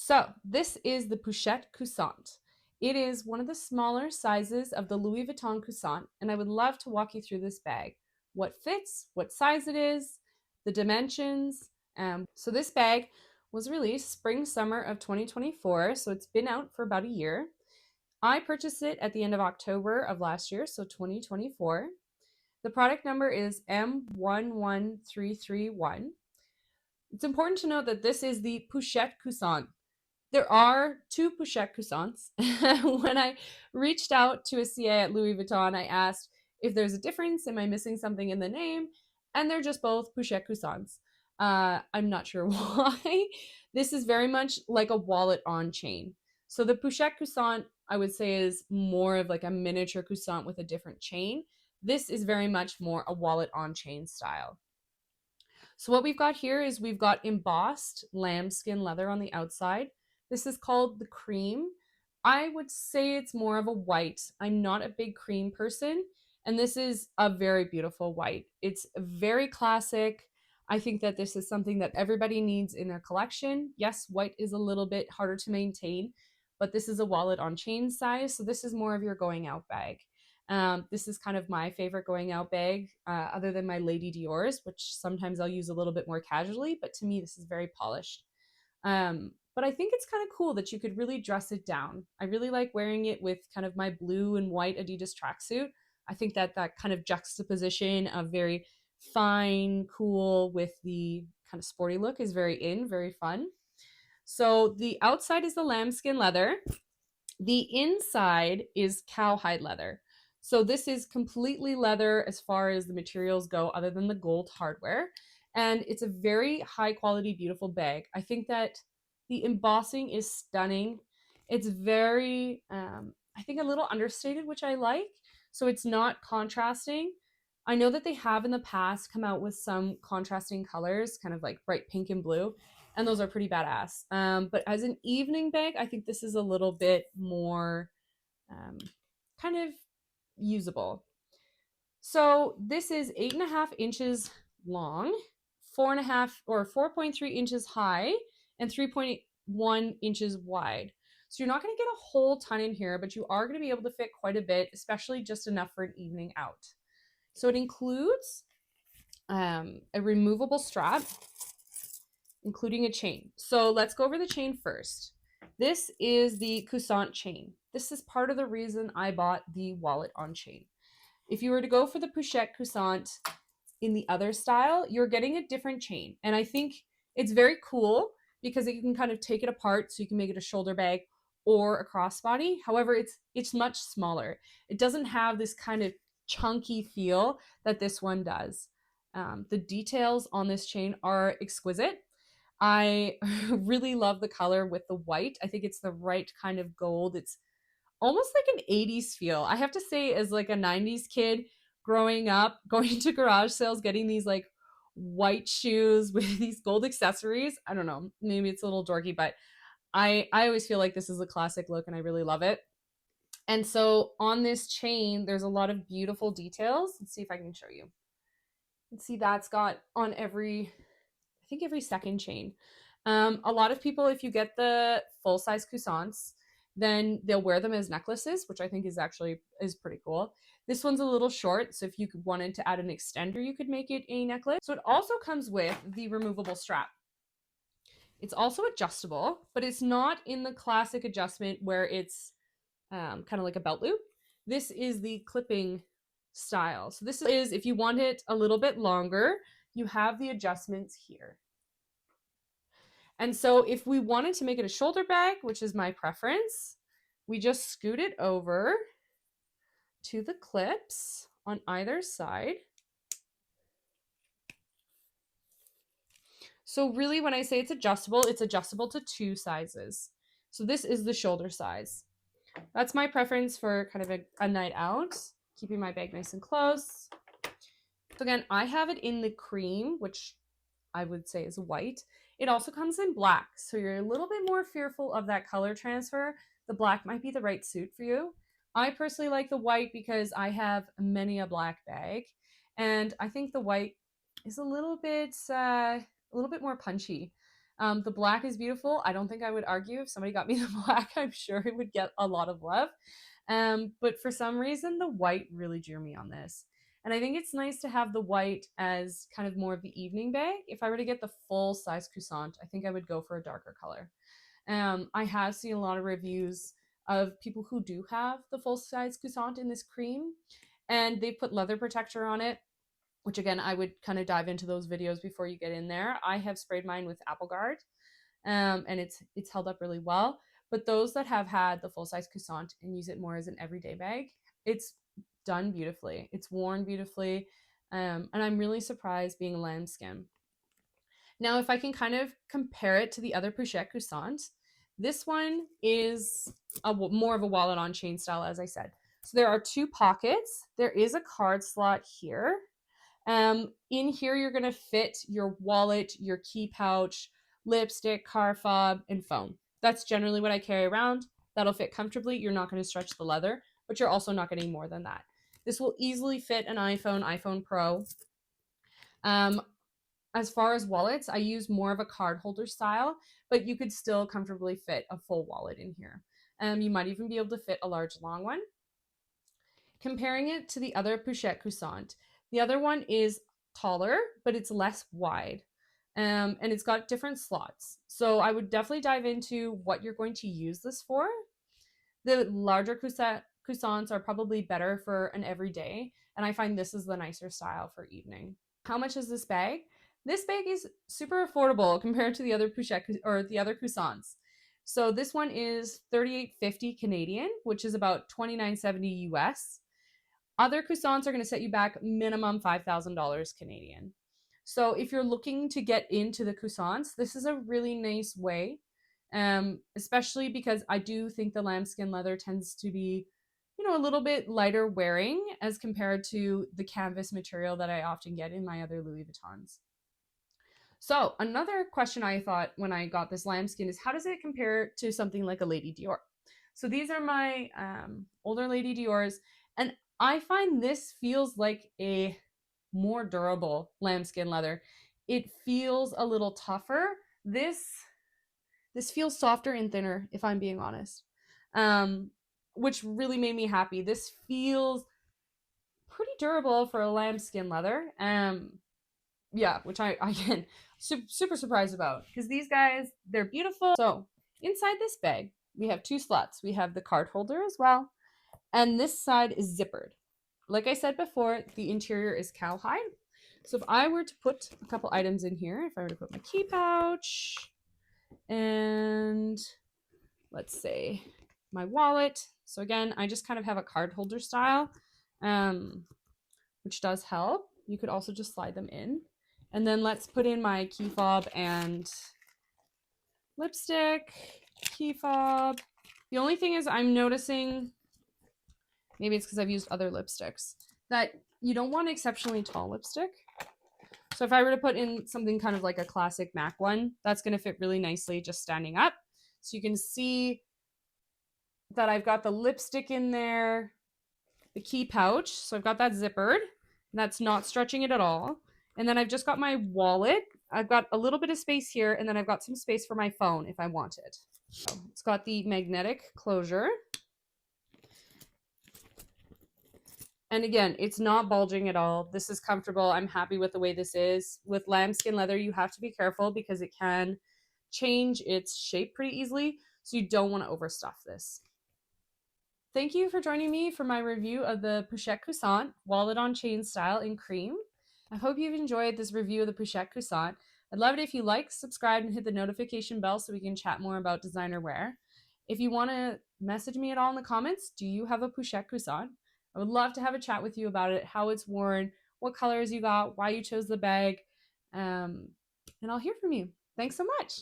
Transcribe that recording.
So this is the Pouchette Coussin. It is one of the smaller sizes of the Louis Vuitton Coussin, and I would love to walk you through this bag. What fits, what size it is, the dimensions. So this bag was released spring summer of 2024, so it's been out for about a year. I purchased it at the end of October of last year, so 2024. The product number is M11331. It's important to note that this is the Pouchette Coussin. There are two Pouchette Coussins. When I reached out to a CA at Louis Vuitton, I asked if there's a difference. Am I missing something in the name? And they're just both Pouchette Coussins. I'm not sure why. This is very much like a wallet on chain. So the Pouchette Coussin, I would say, is more of like a miniature Coussin with a different chain. This is very much more a wallet on chain style. So what we've got here is we've got embossed lambskin leather on the outside. This is called the cream. I would say it's more of a white. I'm not a big cream person, and this is a very beautiful white. It's very classic. I think that this is something that everybody needs in their collection. Yes, white is a little bit harder to maintain, but this is a wallet on chain size, so this is more of your going out bag. This is kind of my favorite going out bag, other than my Lady Dior's, which sometimes I'll use a little bit more casually, but to me, this is very polished. But I think it's kind of cool that you could really dress it down. I really like wearing it with kind of my blue and white Adidas tracksuit. I think that that kind of juxtaposition of very fine, cool with the kind of sporty look is very fun. So the outside is the lambskin leather. The inside is cowhide leather. So this is completely leather as far as the materials go, other than the gold hardware. And it's a very high quality, beautiful bag. I think that the embossing is stunning. It's very, I think, a little understated, which I like. So it's not contrasting. I know that they have in the past come out with some contrasting colors, kind of like bright pink and blue, and those are pretty badass. But as an evening bag, I think this is a little bit more um, kind of usable. So this is 8.5 inches long, 4.3 inches high, and 3.1 inches wide. So you're not going to get a whole ton in here, but you are going to be able to fit quite a bit, especially just enough for an evening out. So it includes a removable strap, including a chain. So let's go over the chain first. This is the Coussin chain. This is part of the reason I bought the wallet on chain. If you were to go for the Pouchette Coussin in the other style, you're getting a different chain. And I think it's very cool because you can kind of take it apart so you can make it a shoulder bag or a crossbody. However, it's much smaller. It doesn't have this kind of chunky feel that this one does. The details on this chain are exquisite. I really love the color with the white. I think it's the right kind of gold. It's almost like an 80s feel. I have to say, as like a 90s kid growing up, going to garage sales, getting these like white shoes with these gold accessories. I don't know, maybe it's a little dorky, but I always feel like this is a classic look and I really love it. And so on this chain, there's a lot of beautiful details. Let's see if I can show you. Let's see, that's got on every, I think every second chain. A lot of people, if you get the full size coussins, then they'll wear them as necklaces, which I think is pretty cool. This one's a little short, so if you wanted to add an extender, you could make it a necklace. So it also comes with the removable strap. It's also adjustable, but it's not in the classic adjustment where it's kind of like a belt loop. This is the clipping style. So this is, if you want it a little bit longer, you have the adjustments here. And so if we wanted to make it a shoulder bag, which is my preference, we just scoot it over to the clips on either side. So really, when I say it's adjustable to two sizes. So this is the shoulder size. That's my preference for kind of a night out, keeping my bag nice and close. So again, I have it in the cream, which I would say is white. It also comes in black, so you're a little bit more fearful of that color transfer. The black might be the right suit for you. I personally like the white because I have many a black bag, and I think the white is a little bit more punchy. The black is beautiful. I don't think I would argue if somebody got me the black. I'm sure it would get a lot of love. But for some reason, the white really drew me on this. And I think it's nice to have the white as kind of more of the evening bag. If I were to get the full size coussant, I think I would go for a darker color. I have seen a lot of reviews of people who do have the full size coussant in this cream, and they put leather protector on it, which again, I would kind of dive into those videos before you get in there. I have sprayed mine with Apple Guard, and it's held up really well. But those that have had the full size coussant and use it more as an everyday bag, it's done beautifully. It's worn beautifully, and I'm really surprised being lambskin. Now, if I can kind of compare it to the other Pouchette Cousins, this one is more of a wallet on chain style, as I said. So there are two pockets. There is a card slot here. In here, you're going to fit your wallet, your key pouch, lipstick, car fob, and phone. That's generally what I carry around. That'll fit comfortably. You're not going to stretch the leather, but you're also not getting more than that. This will easily fit an iPhone Pro. As far as wallets, I use more of a card holder style, but you could still comfortably fit a full wallet in here. You might even be able to fit a large long one. Comparing it to the other Pouchette Coussin, the other one is taller, but it's less wide. And it's got different slots. So I would definitely dive into what you're going to use this for. The larger Coussins are probably better for an everyday, and I find this is the nicer style for evening. How much is this bag? This bag is super affordable compared to the other Pouchette or the other Coussins. So this one is $38.50 Canadian, which is about $29.70 US. Other Coussins are going to set you back minimum $5,000 Canadian. So if you're looking to get into the Coussins, this is a really nice way, especially because I do think the lambskin leather tends to be, a little bit lighter wearing as compared to the canvas material that I often get in my other Louis Vuittons. So another question I thought when I got this lambskin is, how does it compare to something like a Lady Dior? So these are my older Lady Diors, and I find this feels like a more durable lambskin leather. It feels a little tougher. This feels softer and thinner, if I'm being honest, which really made me happy. This feels pretty durable for a lambskin leather. Yeah, which I again super surprised about, because these guys, they're beautiful. So inside this bag, we have two slots. We have the card holder as well, and this side is zippered. Like I said before, the interior is cowhide. So if I were to put a couple items in here, if I were to put my key pouch and let's say my wallet. So again, I just kind of have a card holder style, which does help. You could also just slide them in. And then let's put in my key fob and lipstick, key fob. The only thing is I'm noticing, maybe it's because I've used other lipsticks, that you don't want exceptionally tall lipstick. So if I were to put in something kind of like a classic MAC one, that's going to fit really nicely just standing up. So you can see that I've got the lipstick in there, the key pouch. So I've got that zippered. That's not stretching it at all. And then I've just got my wallet. I've got a little bit of space here, and then I've got some space for my phone if I want it. So it's got the magnetic closure. And again, it's not bulging at all. This is comfortable. I'm happy with the way this is. With lambskin leather, you have to be careful because it can change its shape pretty easily. So you don't want to overstuff this. Thank you for joining me for my review of the Pouchette Coussin wallet on chain style in cream. I hope you've enjoyed this review of the Pouchette Coussin. I'd love it if you like, subscribe, and hit the notification bell so we can chat more about designer wear. If you want to message me at all in the comments, do you have a Pouchette Coussin? I would love to have a chat with you about it, how it's worn, what colors you got, why you chose the bag, and I'll hear from you. Thanks so much.